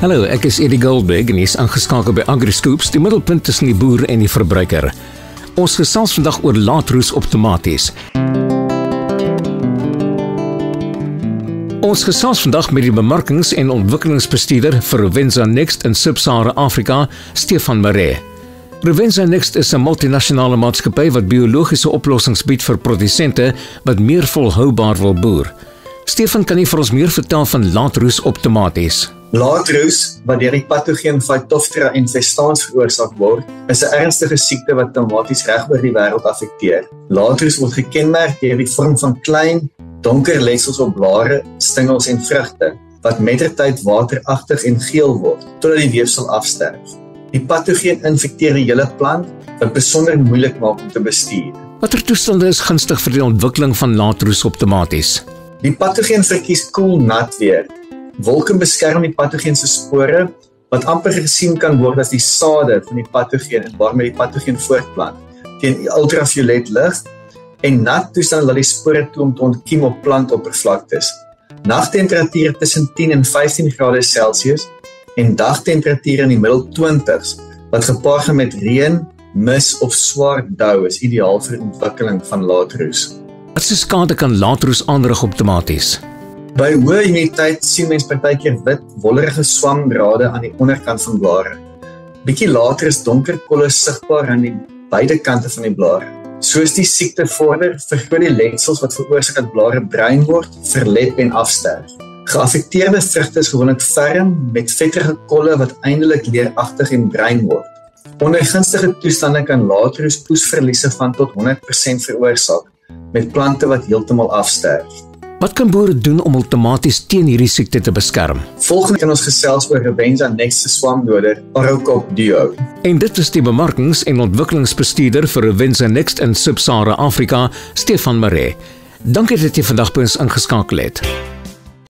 Hallo, ek is Eddie Goldberg en jy is aangeskakel by AgriScoops, die middelpunt tussen die boer en die verbruiker. Ons gesels vandag oor laatroes op tomaties. Ons gesels vandag met die bemarkings- en ontwikkelingsbestuurder vir Rovensa Next in Sub-Sahara Afrika, Stefan Maree. Rovensa Next is 'n multinasjonale maatskappy wat biologiese oplossings bied vir produsente wat meer volhoubaar wil boer. Stefan, kan jy vir ons meer vertel van laatroes op tomaties? Laatroes, wat deur die patogeen Phytophthora infestans veroorsaak word, is 'n ernstige siekte wat tomaties reg oor die wêreld affekteer. Laatroes word gekenmerk deur die vorm van klein, donker letsels op blare, stingels en vrugte, wat mettertyd wateragtig en geel word, totdat die weefsel afsterf. Die patogeen infekteer die hele plant, wat besonder moeilik maak om te bestuur. Watter toestande is gunstig vir die ontwikkeling van laatroes op tomaties? Die patogeen verkies koel nat weer. Wolke beskerm die patogeen se spore, wat amper gesien kan word as die sade van die patogeen en waarmee die patogeen voortplant, teen ultraviolet lig, en nat toestand laat die spore toe om te ontkiem op plantoppervlaktes. Nagtemperature tussen 10 en 15 grade Celsius en dagtemperature in die middel 20s, wat gepaard gaan met reën, mis of swaar dou is ideaal vir die ontwikkeling van laatroes. Wat se skade kan laatroes aanrig op tomaties? By hoë humiditeit sien mens partykeer wit, wollerige swamdrade aan die onderkant van blare. Bietjie later is donker kolle sigbaar aan die beide kante van die blare. Soos die siekte vorder, vergroot die letsels wat veroorsaak dat blare bruin word, verlep en afsterf. Geaffekteerde vrugte is gewoonlik ferm met vetterige kolle wat eindelik leeragtig en bruin word. Onder gunstige toestande kan laatroes oesverliese van tot 100% veroorsaak, met plante wat heeltemal afsterf. Wat kan boere doen om hul tomaties teen hierdie siekte te beskerm? Volgende kan ons gesels oor Rovensa Next se swamdoder, Orocop Duo. En dit is die bemarkings- en ontwikkelingsbestuurder vir Rovensa Next in Sub-Sahara Afrika, Stefan Maree. Dankie dat jy vandag by ons ingeskakel het.